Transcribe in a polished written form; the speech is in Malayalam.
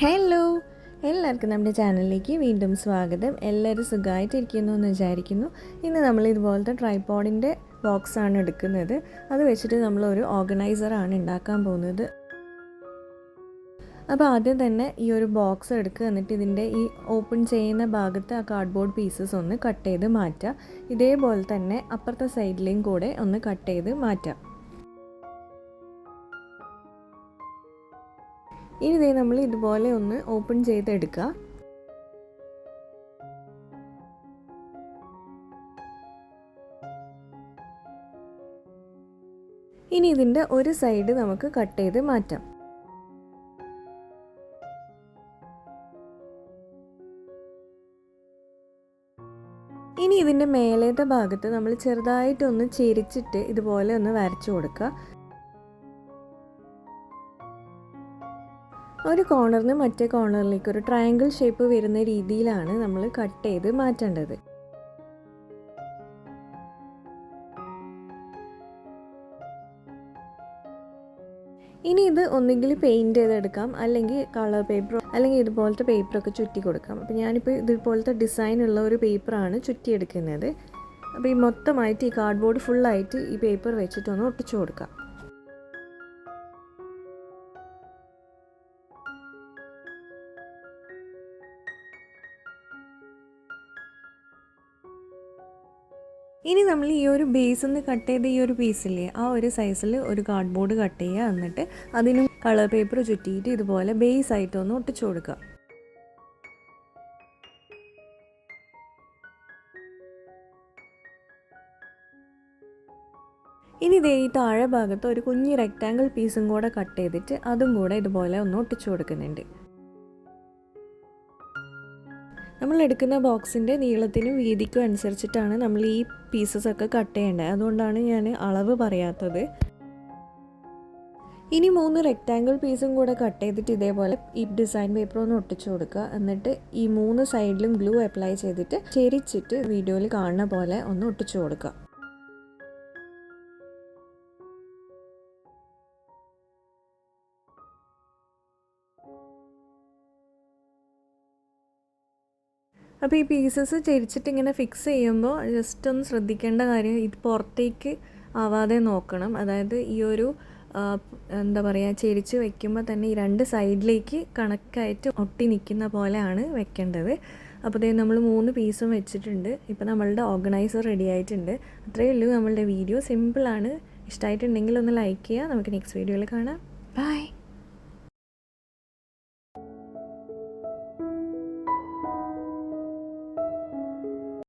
ഹലോ, എല്ലാവർക്കും നമ്മുടെ ചാനലിലേക്ക് വീണ്ടും സ്വാഗതം. എല്ലാവരും സുഖമായിട്ടിരിക്കുന്നു എന്ന് വിചാരിക്കുന്നു. ഇന്ന് നമ്മൾ ഇതുപോലത്തെ ട്രൈപോഡിൻ്റെ ബോക്സാണ് എടുക്കുന്നത്. അത് വെച്ചിട്ട് നമ്മളൊരു ഓർഗനൈസറാണ് ഉണ്ടാക്കാൻ പോകുന്നത്. അപ്പോൾ ആദ്യം തന്നെ ഈ ഒരു ബോക്സ് എടുക്കുക, എന്നിട്ട് ഇതിൻ്റെ ഈ ഓപ്പൺ ചെയ്യുന്ന ഭാഗത്ത് ആ കാർഡ്ബോർഡ് പീസസ് ഒന്ന് കട്ട് ചെയ്ത് മാറ്റുക. ഇതേപോലെ തന്നെ അപ്പുറത്തെ സൈഡിലേയും കൂടെ ഒന്ന് കട്ട് ചെയ്ത് മാറ്റാം. ഇനി നമ്മൾ ഇതുപോലെ ഒന്ന് ഓപ്പൺ ചെയ്തെടുക്കുക. ഇനി ഇതിൻ്റെ ഒരു സൈഡ് നമുക്ക് കട്ട് ചെയ്ത് മാറ്റാം. ഇനി ഇതിൻ്റെ മേലേത്തെ ഭാഗത്ത് നമ്മൾ ചെറുതായിട്ടൊന്ന് ചെരിച്ചിട്ട് ഇതുപോലെ ഒന്ന് വരച്ചു കൊടുക്കുക. ഒരു കോർണറിന് മറ്റേ കോർണറിലേക്ക് ഒരു ട്രയാങ്കിൾ ഷേപ്പ് വരുന്ന രീതിയിലാണ് നമ്മൾ കട്ട് ചെയ്ത് മാറ്റേണ്ടത്. ഇനി ഇത് ഒന്നുകിൽ പെയിൻറ്റ് ചെയ്തെടുക്കാം, അല്ലെങ്കിൽ കളർ പേപ്പറോ അല്ലെങ്കിൽ ഇതുപോലത്തെ പേപ്പറൊക്കെ ചുറ്റി കൊടുക്കാം. അപ്പോൾ ഞാനിപ്പോൾ ഇതുപോലത്തെ ഡിസൈനുള്ള ഒരു പേപ്പറാണ് ചുറ്റിയെടുക്കുന്നത്. അപ്പോൾ ഈ മൊത്തമായിട്ട് ഈ കാർഡ്ബോർഡ് ഫുള്ളായിട്ട് ഈ പേപ്പർ വെച്ചിട്ടൊന്ന് ഒട്ടിച്ചു കൊടുക്കാം. ഇനി നമ്മൾ ഈ ഒരു ബേസിൽ നിന്ന് കട്ട് ചെയ്ത ഈ ഒരു പീസില്ലേ, ആ ഒരു സൈസിൽ ഒരു കാർഡ്ബോർഡ് കട്ട് ചെയ്യുക. എന്നിട്ട് അതിനും കളർ പേപ്പർ ചുറ്റിയിട്ട് ഇതുപോലെ ബേസ് ആയിട്ടൊന്ന് ഒട്ടിച്ചു കൊടുക്കുക. ഇനി ഇതേ ഈ താഴെ ഭാഗത്ത് ഒരു കുഞ്ഞ് റെക്റ്റാങ്കിൾ പീസും കൂടെ കട്ട് ചെയ്തിട്ട് അതും കൂടെ ഇതുപോലെ ഒന്ന് ഒട്ടിച്ചു കൊടുക്കുന്നുണ്ട്. നമ്മൾ എടുക്കുന്ന ബോക്സിൻ്റെ നീളത്തിനും വീതിക്കും അനുസരിച്ചിട്ടാണ് നമ്മൾ ഈ പീസസൊക്കെ കട്ട് ചെയ്യേണ്ടത്. അതുകൊണ്ടാണ് ഞാൻ അളവ് പറയാത്തത്. ഇനി 3 റെക്റ്റാങ്കിൾ പീസും കൂടെ കട്ട് ചെയ്തിട്ട് ഇതേപോലെ ഈ ഡിസൈൻ പേപ്പർ ഒന്ന് ഒട്ടിച്ചു കൊടുക്കുക. എന്നിട്ട് ഈ 3 സൈഡിലും ഗ്ലൂ അപ്ലൈ ചെയ്തിട്ട് ചെരിച്ചിട്ട് വീഡിയോയിൽ കാണുന്ന പോലെ ഒന്ന് ഒട്ടിച്ചു കൊടുക്കുക. അപ്പോൾ ഈ പീസസ് ചെരിച്ചിട്ട് ഇങ്ങനെ ഫിക്സ് ചെയ്യുമ്പോൾ ജസ്റ്റ് ഒന്ന് ശ്രദ്ധിക്കേണ്ട കാര്യം, ഇത് പുറത്തേക്ക് ആവാതെ നോക്കണം. അതായത് ഈ ഒരു എന്താ പറയുക, ചെരിച്ച് വെക്കുമ്പോൾ തന്നെ ഈ 2 സൈഡിലേക്ക് കണക്കായിട്ട് ഒട്ടി നിൽക്കുന്ന പോലെയാണ് വെക്കേണ്ടത്. അപ്പോൾ ഇതേ നമ്മൾ 3 പീസും വെച്ചിട്ടുണ്ട്. ഇപ്പോൾ നമ്മളുടെ ഓർഗനൈസർ റെഡി ആയിട്ടുണ്ട്. അത്രയേ ഉള്ളൂ നമ്മളുടെ വീഡിയോ. സിമ്പിളാണ്. ഇഷ്ടമായിട്ടുണ്ടെങ്കിൽ ഒന്ന് ലൈക്ക് ചെയ്യുക. നമുക്ക് നെക്സ്റ്റ് വീഡിയോയിൽ കാണാം. ബൈ.